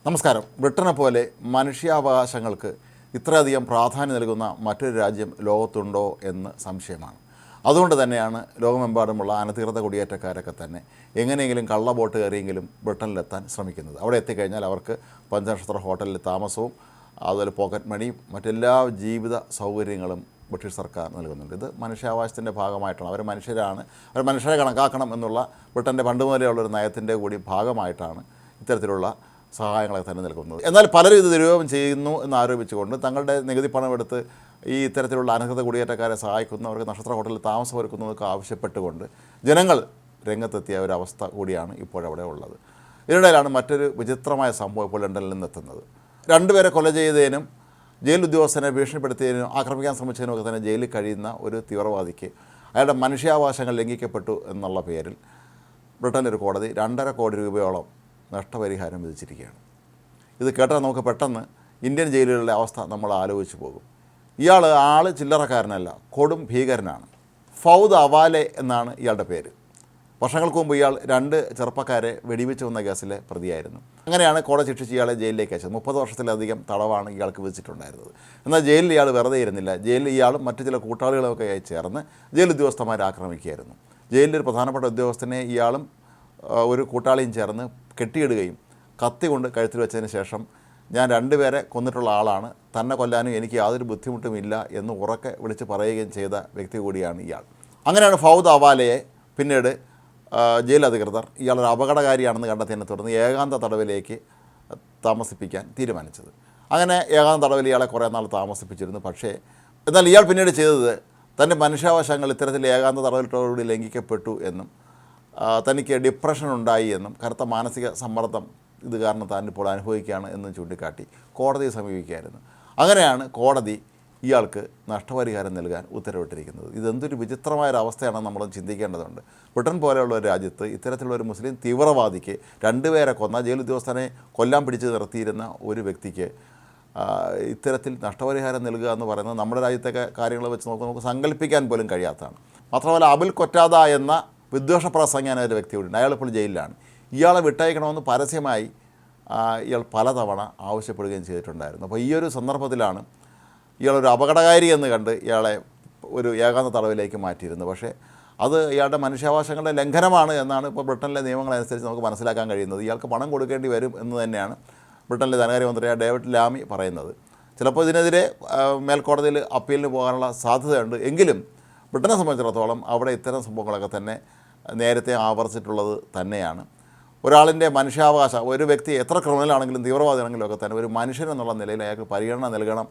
നമസ്കാരം. ബ്രിട്ടനെ പോലെ മനുഷ്യാവകാശങ്ങൾക്ക് ഇത്രയധികം പ്രാധാന്യം നൽകുന്ന മറ്റൊരു രാജ്യം ലോകത്തുണ്ടോ എന്ന് സംശയമാണ്. അതുകൊണ്ട് തന്നെയാണ് ലോകമെമ്പാടുമുള്ള അനധികൃത കുടിയേറ്റക്കാരൊക്കെ തന്നെ എങ്ങനെയെങ്കിലും കള്ള ബോട്ട് കയറിയെങ്കിലും ബ്രിട്ടനിലെത്താൻ ശ്രമിക്കുന്നത്. അവിടെ എത്തിക്കഴിഞ്ഞാൽ അവർക്ക് പഞ്ചനക്ഷത്ര ഹോട്ടലിൽ താമസവും അതുപോലെ പോക്കറ്റ് മണിയും മറ്റെല്ലാ ജീവിത സൗകര്യങ്ങളും ബ്രിട്ടീഷ് സർക്കാർ നൽകുന്നുണ്ട്. ഇത് മനുഷ്യാവകാശത്തിൻ്റെ ഭാഗമായിട്ടാണ്. അവർ മനുഷ്യരാണ്, അവർ മനുഷ്യരെ കണക്കാക്കണം എന്നുള്ള ബ്രിട്ടൻ്റെ പണ്ട് മുതലേ ഉള്ളൊരു നയത്തിൻ്റെ കൂടി ഭാഗമായിട്ടാണ് ഇത്തരത്തിലുള്ള സഹായങ്ങളൊക്കെ തന്നെ നൽകുന്നത്. എന്നാൽ പലരും ഇത് ദുരുപയോഗം ചെയ്യുന്നു എന്ന് ആരോപിച്ചുകൊണ്ട് തങ്ങളുടെ നികുതി പണമെടുത്ത് ഈ ഇത്തരത്തിലുള്ള അനധികൃത കുടിയേറ്റക്കാരെ സഹായിക്കുന്നവർക്ക് നക്ഷത്ര ഹോട്ടലിൽ താമസം ഒരുക്കുന്നതൊക്കെ ആവശ്യപ്പെട്ടുകൊണ്ട് ജനങ്ങൾ രംഗത്തെത്തിയ ഒരവസ്ഥ കൂടിയാണ് ഇപ്പോഴവിടെ ഉള്ളത്. ഇതിനിടയിലാണ് മറ്റൊരു വിചിത്രമായ സംഭവം ഇപ്പോൾ ലണ്ടനിൽ നിന്നെത്തുന്നത്. രണ്ടുപേരെ കൊല ചെയ്തതിനും ജയിൽ ഉദ്യോഗസ്ഥനെ ഭീഷണിപ്പെടുത്തിയതിനും ആക്രമിക്കാൻ ശ്രമിച്ചതിനുമൊക്കെ തന്നെ ജയിലിൽ കഴിയുന്ന ഒരു തീവ്രവാദിക്ക് അയാളുടെ മനുഷ്യാവകാശങ്ങൾ ലംഘിക്കപ്പെട്ടു എന്നുള്ള പേരിൽ ബ്രിട്ടൻ്റെ ഒരു കോടതി 2.5 കോടി രൂപയോളം നഷ്ടപരിഹാരം വിധിച്ചിരിക്കുകയാണ്. ഇത് കേട്ടാൽ നമുക്ക് പെട്ടെന്ന് ഇന്ത്യൻ ജയിലുകളിലെ അവസ്ഥ നമ്മൾ ആലോചിച്ച് പോകും. ഇയാൾ ചില്ലറക്കാരനല്ല, കൊടും ഭീകരനാണ്. ഫൗദ് അവാലെ എന്നാണ് ഇയാളുടെ പേര്. വർഷങ്ങൾക്ക് മുമ്പ് ഇയാൾ 2 ചെറുപ്പക്കാരെ വെടിവെച്ച് വന്ന കേസിലെ പ്രതിയായിരുന്നു. അങ്ങനെയാണ് കോടതി ശിക്ഷിച്ച് ഇയാളെ ജയിലിലേക്ക് അയച്ചത്. 30 വർഷത്തിലധികം തടവാണ് ഇയാൾക്ക് വിധിച്ചിട്ടുണ്ടായിരുന്നത്. എന്നാൽ ജയിലിൽ ഇയാൾ വെറുതെ ഇരുന്നില്ല. ജയിലിൽ ഇയാളും മറ്റു ചില കൂട്ടാളികളൊക്കെ ചേർന്ന് ജയിൽ ഉദ്യോഗസ്ഥന്മാരെ ആക്രമിക്കുകയായിരുന്നു. ജയിലിലൊരു പ്രധാനപ്പെട്ട ഉദ്യോഗസ്ഥനെ ഇയാളും ഒരു കൂട്ടാളിയും ചേർന്ന് കെട്ടിയിടുകയും കത്തി കൊണ്ട് കഴുത്തിൽ വെച്ചതിന് ശേഷം ഞാൻ 2 പേരെ കൊന്നിട്ടുള്ള ആളാണ്, തന്നെ കൊല്ലാനും എനിക്ക് യാതൊരു ബുദ്ധിമുട്ടുമില്ല എന്ന് ഉറക്കെ വിളിച്ച് പറയുകയും ചെയ്ത വ്യക്തി കൂടിയാണ് ഇയാൾ. അങ്ങനെയാണ് ഫൗദ് അവാലയെ പിന്നീട് ജയിൽ അധികൃതർ ഇയാളൊരു അപകടകാരിയാണെന്ന് കണ്ടെത്തിയതിനെ തുടർന്ന് ഏകാന്ത തടവിലേക്ക് താമസിപ്പിക്കാൻ തീരുമാനിച്ചത്. അങ്ങനെ ഏകാന്ത തടവിൽ ഇയാളെ കുറേ നാൾ താമസിപ്പിച്ചിരുന്നു. പക്ഷേ എന്നാൽ ഇയാൾ പിന്നീട് ചെയ്തത് തൻ്റെ മനുഷ്യാവകാശങ്ങൾ ഇത്തരത്തിൽ ഏകാന്ത തടവിലോടുകൂടി ലംഘിക്കപ്പെട്ടു എന്നും തനിക്ക് ഡിപ്രഷൻ ഉണ്ടായി എന്നും കറുത്ത മാനസിക സമ്മർദ്ദം ഇത് കാരണം താൻ ഇപ്പോൾ അനുഭവിക്കുകയാണ് എന്നും ചൂണ്ടിക്കാട്ടി കോടതിയെ സമീപിക്കുകയായിരുന്നു. അങ്ങനെയാണ് കോടതി ഇയാൾക്ക് നഷ്ടപരിഹാരം നൽകാൻ ഉത്തരവിട്ടിരിക്കുന്നത്. ഇതെന്തൊരു വിചിത്രമായൊരവസ്ഥയാണെന്ന് നമ്മൾ ചിന്തിക്കേണ്ടതുണ്ട്. ബ്രിട്ടൻ പോലെയുള്ള ഒരു രാജ്യത്ത് ഇത്തരത്തിലുള്ള ഒരു മുസ്ലിം തീവ്രവാദിക്ക് 2 പേരെ കൊന്ന ജയിൽ ഉദ്യോഗസ്ഥനെ കൊല്ലാൻ പിടിച്ച് നിർത്തിയിരുന്ന ഒരു വ്യക്തിക്ക് ഇത്തരത്തിൽ നഷ്ടപരിഹാരം നൽകുക എന്ന് പറയുന്നത് നമ്മുടെ രാജ്യത്തൊക്കെ കാര്യങ്ങൾ വെച്ച് നമുക്ക് സങ്കല്പിക്കാൻ പോലും കഴിയാത്തതാണ്. മാത്രമല്ല അബുൽ കൊറ്റാദ എന്ന വിദ്വേഷ പ്രസംഗിയായ ഒരു വ്യക്തിയുണ്ട്. അയാളിപ്പോൾ ജയിലിലാണ്. ഇയാളെ വിട്ടയക്കണമെന്ന് പരസ്യമായി ഇയാൾ പലതവണ ആവശ്യപ്പെടുകയും ചെയ്തിട്ടുണ്ടായിരുന്നു. അപ്പോൾ ഈ ഒരു സന്ദർഭത്തിലാണ് ഇയാളൊരു അപകടകാരി എന്ന് കണ്ട് ഇയാളെ ഒരു ഏകാന്ത തടവിലേക്ക് മാറ്റിയിരുന്നത്. പക്ഷേ അത് ഇയാളുടെ മനുഷ്യാവകാശങ്ങളുടെ ലംഘനമാണ് എന്നാണ് ഇപ്പോൾ ബ്രിട്ടനിലെ നിയമങ്ങളനുസരിച്ച് നമുക്ക് മനസ്സിലാക്കാൻ കഴിയുന്നത്. ഇയാൾക്ക് പണം കൊടുക്കേണ്ടി വരും എന്ന് തന്നെയാണ് ബ്രിട്ടനിലെ ധനകാര്യമന്ത്രിയായ ഡേവിഡ് ലാമി പറയുന്നത്. ചിലപ്പോൾ ഇതിനെതിരെ മേൽക്കോടതിയിൽ അപ്പീലിന് പോകാനുള്ള സാധ്യതയുണ്ട്. എങ്കിലും ബ്രിട്ടനെ സംബന്ധിച്ചിടത്തോളം അവിടെ ഇത്തരം സംഭവങ്ങളൊക്കെ തന്നെ നേരത്തെ ആവർത്തിച്ചിട്ടുള്ളത് തന്നെയാണ്. ഒരാളിൻ്റെ മനുഷ്യാവകാശം, ഒരു വ്യക്തി എത്ര ക്രിമിനലാണെങ്കിലും തീവ്രവാദിയാണെങ്കിലും ഒക്കെ തന്നെ ഒരു മനുഷ്യൻ എന്നുള്ള നിലയിൽ അയാൾക്ക് പരിഗണന നൽകണം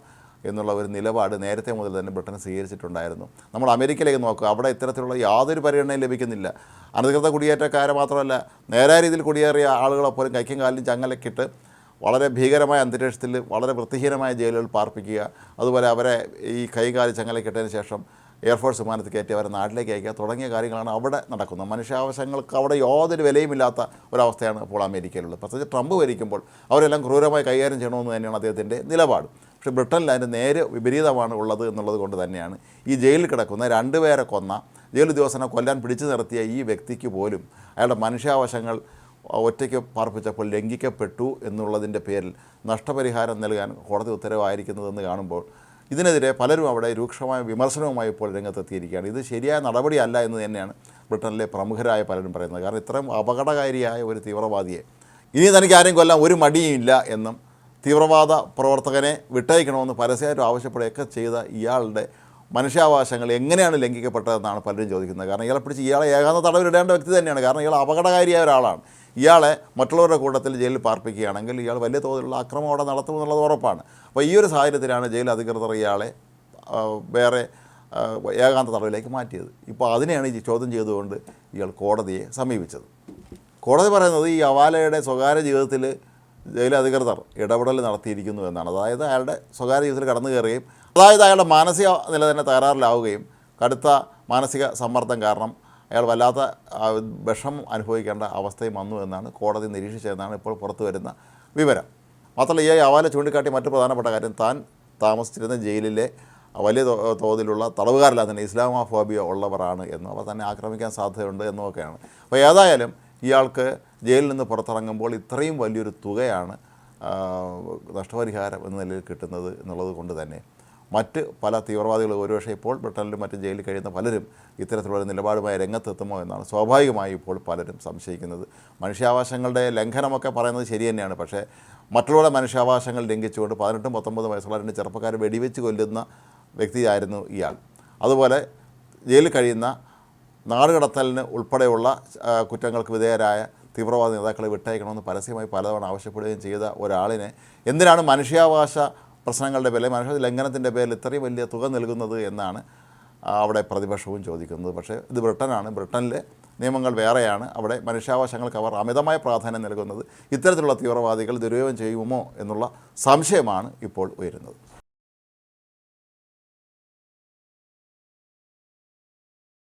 എന്നുള്ള ഒരു നിലപാട് നേരത്തെ മുതൽ തന്നെ ബ്രിട്ടൻ സ്വീകരിച്ചിട്ടുണ്ടായിരുന്നു. നമ്മൾ അമേരിക്കയിലേക്ക് നോക്കുക, അവിടെ ഇത്തരത്തിലുള്ള യാതൊരു പരിഗണനയും ലഭിക്കുന്നില്ല. അനധികൃത കുടിയേറ്റക്കാരെ മാത്രമല്ല, നേരായ രീതിയിൽ കുടിയേറിയ ആളുകളെപ്പോലും കൈക്കും കാലിലും ചങ്ങലക്കിട്ട് വളരെ ഭീകരമായ അന്തരീക്ഷത്തിൽ വളരെ വൃത്തിഹീനമായ ജയിലുകളിൽ പാർപ്പിക്കുക, അതുപോലെ അവരെ ഈ കൈകാലി ചങ്ങലക്കിട്ടതിന് ശേഷം എയർഫോഴ്സ് വിമാനത്തിൽ കയറ്റി അവരെ നാട്ടിലേക്ക് അയക്കുക തുടങ്ങിയ കാര്യങ്ങളാണ് അവിടെ നടക്കുന്നത്. മനുഷ്യാവകാശങ്ങൾക്ക് അവിടെ യാതൊരു വിലയുമില്ലാത്ത ഒരവസ്ഥയാണ് ഇപ്പോൾ അമേരിക്കയിലുള്ളത്. പ്രത്യേകിച്ച് ട്രംപ് ഭരിക്കുമ്പോൾ അവരെല്ലാം ക്രൂരമായി കൈകാര്യം ചെയ്യണമെന്ന് തന്നെയാണ് അദ്ദേഹത്തിൻ്റെ നിലപാട്. പക്ഷേ ബ്രിട്ടനിൽ അതിൻ്റെ നേരെ വിപരീതമാണ് ഉള്ളത് എന്നുള്ളത് കൊണ്ട് തന്നെയാണ് ഈ ജയിലിൽ കിടക്കുന്ന 2 പേരെ കൊന്ന ജയിൽ ഉദ്യോഗസ്ഥനെ കൊല്ലാൻ പിടിച്ചു നിർത്തിയ ഈ വ്യക്തിക്ക് പോലും അയാളുടെ മനുഷ്യാവകാശങ്ങൾ ഒറ്റയ്ക്ക് പാർപ്പിച്ചപ്പോൾ ലംഘിക്കപ്പെട്ടു എന്നുള്ളതിൻ്റെ പേരിൽ നഷ്ടപരിഹാരം നൽകാൻ കോടതി ഉത്തരവായിരിക്കുന്നതെന്ന് കാണുമ്പോൾ ഇതിനെതിരെ പലരും അവിടെ രൂക്ഷമായ വിമർശനവുമായി ഇപ്പോൾ രംഗത്തെത്തിയിരിക്കുകയാണ്. ഇത് ശരിയായ നടപടിയല്ല എന്ന് തന്നെയാണ് ബ്രിട്ടനിലെ പ്രമുഖരായ പലരും പറയുന്നത്. കാരണം ഇത്രയും അപകടകാരിയായ ഒരു തീവ്രവാദിയെ ഇനി തനിക്ക് ആരെയും കൊല്ലാൻ ഒരു മടിയുമില്ല എന്നും തീവ്രവാദ പ്രവർത്തകനെ വിട്ടയക്കണമെന്ന് പരസ്യമായിട്ട് ആവശ്യപ്പെടുകയൊക്കെ ചെയ്ത ഇയാളുടെ മനുഷ്യാവകാശങ്ങൾ എങ്ങനെയാണ് ലംഘിക്കപ്പെട്ടതെന്നാണ് പലരും ചോദിക്കുന്നത്. കാരണം ഇയാളെ പിടിച്ച് ഇയാളെ ഏകാന്ത തടവിലിടേണ്ട വ്യക്തി തന്നെയാണ്. കാരണം ഇയാൾ അപകടകാരിയായ ഒരാളാണ്. ഇയാളെ മറ്റുള്ളവരുടെ കൂട്ടത്തിൽ ജയിലിൽ പാർപ്പിക്കുകയാണെങ്കിൽ ഇയാൾ വലിയ തോതിലുള്ള അക്രമം അവിടെ നടത്തുമെന്നുള്ളത് ഉറപ്പാണ്. അപ്പോൾ ഈ ഒരു സാഹചര്യത്തിലാണ് ജയിൽ അധികൃതർ ഇയാളെ വേറെ ഏകാന്ത തടവിലേക്ക് മാറ്റിയത്. ഇപ്പോൾ അതിനെയാണ് ഈ ചോദ്യം ചെയ്തുകൊണ്ട് ഇയാൾ കോടതിയെ സമീപിച്ചത്. കോടതി പറയുന്നത് ഈ അവാലയുടെ സ്വകാര്യ ജീവിതത്തിൽ ജയിൽ അധികൃതർ ഇടപെടൽ നടത്തിയിരിക്കുന്നു എന്നാണ്. അതായത് അയാളുടെ സ്വകാര്യ ജീവിതത്തിൽ കടന്നു കയറുകയും അയാളുടെ മാനസിക നില തന്നെ തകരാറിലാവുകയും കടുത്ത മാനസിക സമ്മർദ്ദം കാരണം അയാൾ വല്ലാത്ത വിഷം അനുഭവിക്കേണ്ട അവസ്ഥയും വന്നു എന്നാണ് കോടതി നിരീക്ഷിച്ചതെന്നാണ് ഇപ്പോൾ പുറത്തു വരുന്ന വിവരം. മാത്രമല്ല ഈ അവാല ചൂണ്ടിക്കാട്ടി മറ്റു പ്രധാനപ്പെട്ട കാര്യം താൻ താമസിച്ചിരുന്ന ജയിലിലെ വലിയ തോതിലുള്ള തടവുകാരെല്ലാം തന്നെ ഇസ്ലാമോഫോബിയ ഉള്ളവരാണ് എന്നും അവർ തന്നെ ആക്രമിക്കാൻ സാധ്യതയുണ്ട് എന്നുമൊക്കെയാണ്. അപ്പോൾ ഏതായാലും ഇയാൾക്ക് ജയിലിൽ നിന്ന് പുറത്തിറങ്ങുമ്പോൾ ഇത്രയും വലിയൊരു തുകയാണ് നഷ്ടപരിഹാരം എന്ന നിലയിൽ കിട്ടുന്നത് എന്നുള്ളത് കൊണ്ട് തന്നെ മറ്റ് പല തീവ്രവാദികൾ ഒരുപക്ഷെ ഇപ്പോൾ ബ്രിട്ടനിലും മറ്റ് ജയിലിൽ കഴിയുന്ന പലരും ഇത്തരത്തിലുള്ള നിലപാടുമായി രംഗത്തെത്തുമോ എന്നാണ് സ്വാഭാവികമായി ഇപ്പോൾ പലരും സംശയിക്കുന്നത്. മനുഷ്യാവകാശങ്ങളുടെ ലംഘനമൊക്കെ പറയുന്നത് ശരി തന്നെയാണ്. പക്ഷേ മറ്റുള്ള മനുഷ്യാവകാശങ്ങൾ ലംഘിച്ചുകൊണ്ട് 18, 19 വയസ്സുള്ള 2 ചെറുപ്പക്കാരെ വെടിവെച്ച് കൊല്ലുന്ന വ്യക്തിയായിരുന്നു ഇയാൾ. അതുപോലെ ജയിലിൽ കഴിയുന്ന നാടുകടത്തലിന് ഉൾപ്പെടെയുള്ള കുറ്റങ്ങൾക്ക് വിധേയരായ തീവ്രവാദ നേതാക്കളെ വിട്ടയക്കണമെന്ന് പരസ്യമായി പലതവണ ആവശ്യപ്പെടുകയും ചെയ്ത ഒരാളിനെ എന്തിനാണ് മനുഷ്യാവകാശ പ്രശ്നങ്ങളുടെ പേരിൽ മനുഷ്യ ലംഘനത്തിൻ്റെ പേരിൽ ഇത്രയും വലിയ തുക നൽകുന്നത് എന്നാണ് അവിടെ പ്രതിപക്ഷവും ചോദിക്കുന്നത്. പക്ഷേ ഇത് ബ്രിട്ടനാണ്. ബ്രിട്ടനിലെ നിയമങ്ങൾ വേറെയാണ്. അവിടെ മനുഷ്യാവകാശങ്ങൾക്ക് അവർ അമിതമായ പ്രാധാന്യം നൽകുന്നത് ഇത്തരത്തിലുള്ള തീവ്രവാദികൾ ദുരുപയോഗം ചെയ്യുമോ എന്നുള്ള സംശയമാണ് ഇപ്പോൾ ഉയരുന്നത്.